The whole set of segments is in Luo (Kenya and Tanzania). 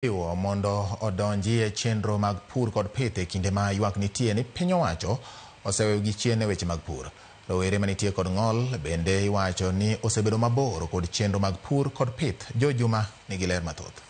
Mondo odonji e chenro mag pur kod pith e kinde ma ywak nitie ni piny owacho oseweyo gi chien e weche mag pur. Rowere manitie kod ng'ol bende iwacho ni osebedo mabor kod chenro mag pur kod pith. Jojuma nigi ler mathoth.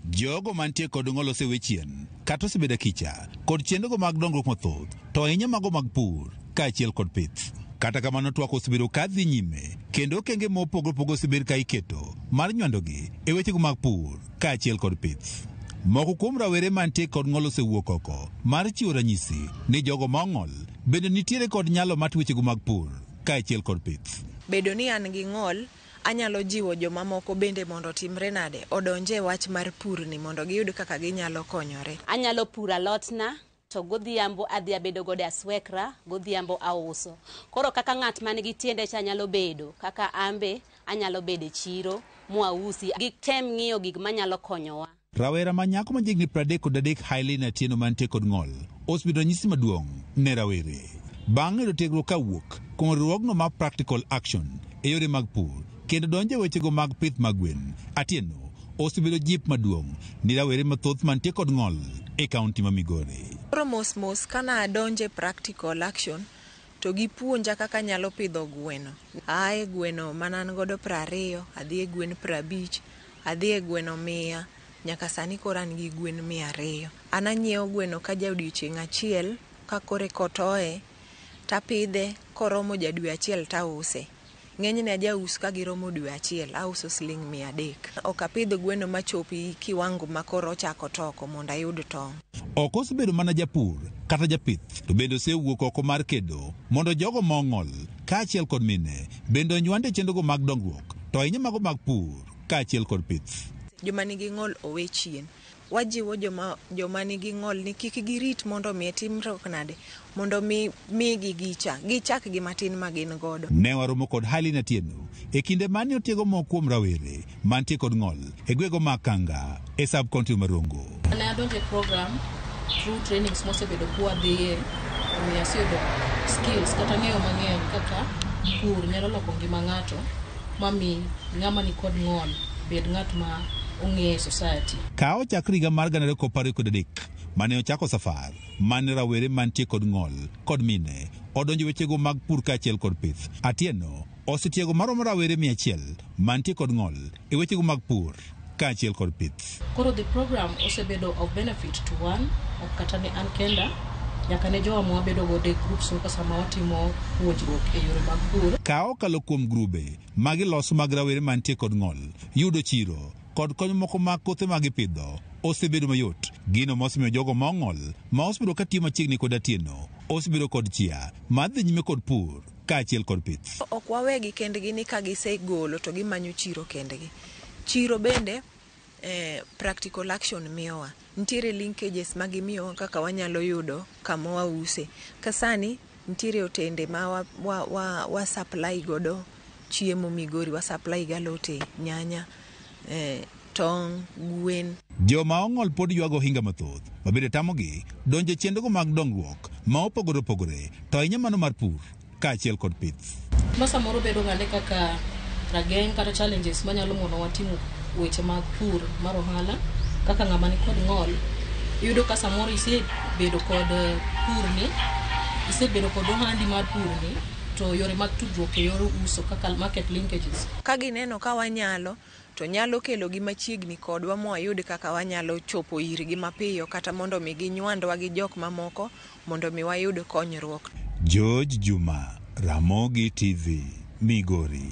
Jogo mantie kod ng'ol osewe chien kata osebedo kicha kod chenro mag dongruok mathoth to ahinya mago mag pur kaachiel kod pith. Kata kamano twak osebedo kadhi nyime kendo kenge mopogore opogore osebedo ka iketo mar nywandogi e wechego mag pur kaachiel kod pith. Moko kuom rawere mantie kod ng'ol osewuok oko mar chiwo ranyisi ni jogo ma ong'ol bende nitiere kod nyalo mar wechego mag pur kaachiel kod pith. Bedo ni an gi ng'ol, anyalo jiwo joma moko bende mondo timre nade odonje e wach mar pur ni mondo giyud kaka ginyalo konyore. Anyalo puro alotna to godhiambo adhi abedo godo aswekra, godhiambo auso. Koro kaka ng'at man gi tiende cha nyalo bedo, kaka ambe anyalo bedo e chiro mwausi, gitem ng'iyo gik manyalo konyowa. Rawera manyako ma jigni 33 Hailey Atieno mantie kod ng'ol osebedo ranyisi maduong' ne rawere. Bang'e do tiegruok kawuok kuom riwruogno mar Practical Action e yore mag pur kendo donjo e wechego mag pith mag gwen. Atieno osebedo jip maduong' ni rawere mathoth mantie kod ng'ol e kaunti ma Migori. Mos kana adonje Practical Action to gipuonja kaka nyalo pidho gweno. Ae gweno manan godo 20, adhi e gwen 50, adhi e gweno 100, nyaka sani koro an gi gwen 200. An anyiewo gweno ka jaodiochieng' achiel ka kore kotoe tapidhe koromo jadwe achiel tause. Ng'enyne ajaus ka giromo dwe achiel, auso siling 300. Ok apidho gweno machopi kiwango makoro ochako toko mondo ayud tong'. Ok osebedo mana japur kata japith to bende osewuok oko mar kedo mondo jogo ma ong'ol kaachiel kod mine bende onywande chenrogo mag dongruok to ahinya mago mag pur kaachiel kod pith. Joma nigi ng'ol owe chien. Wajiwo joma nigi ng'ol ni kik girit mondo mi timruok nade mondo migi gichak gi matin ma gin godo. Ne waromo kod Hailey Atieno e kinde mane otiego moko kuom rawere mantie kod ng'ol e gwego mag Kanga e sub-county ma Rongo. Ne adonje program through trainings mosebedo kuwa dhiye omiyo aseyudo skills kata ng'eyo mang'eny kaka pur nyalo loko ngima ng'ato mami ng'ama ni kod ng'ol bed ng'at ma ong'e society. Ka ochakre higa mar 2013 mane ochako safar mane rawere mantie kod ng'ol kod mine odonjo wechego mag pur kaachiel kod pith. Atieno osetiego maromo rawere 100 mantie kod ng'ol e wechego mag pur kaachiel kod pith. Koro the program osebedo of benefit to one, ok kata ne an kenda, nyaka ne jowa mwabedo godo e groups ka sama watimo puonjruok e yore mag pur. Ka okalo kuom grube magiloso mag rawere mantie kod ng'ol, yudo chiro kod kony moko mag kothe magipidho osebedo mayot. Gino mosemiyo jogo ma ong'ol ma osebedo katiyo machiegni kod Atieno osebedo kod chia madhi nyime kod pur kaachiel kod pith. Ok wawegi kendgi ni ka gisegolo to gimanyo chiro kendgi. Chiro bende Practical Action miyowa. Nitiere linkages magimiyowa kaka wanyalo yudo kama wause. Kasani nitiere otende ma wa supply godo chiemo Migori, wa supply galote, nyanya, tong', gwen. Joma ong'ol pod ywago hinga mathoth mabende tamogi donjo chenrogo mag dongruok ma opogore opogore to ahinya mano mar pur kaachiel kod pith. Masa moro bedo gande kaka rageng' kata challenges manyalo mono watimo weche mag pur mar ohala kaka ng'ama ni kod ng'ol. Yudo ka samoro isebedo kod pur ni, isebedo kod ohandi mar pur ni, to yore mag tudruok e yor uso kaka market linkages. Ka gineno ka wanyalo to nyalo kelo gi machiegni kodwa mo ayud kaka wanyalo chopo irgi mapiyo kata mondo mi ginywandwa gi jok mamoko mondo mi wayud konyruok. George Juma, Ramogi TV, Migori.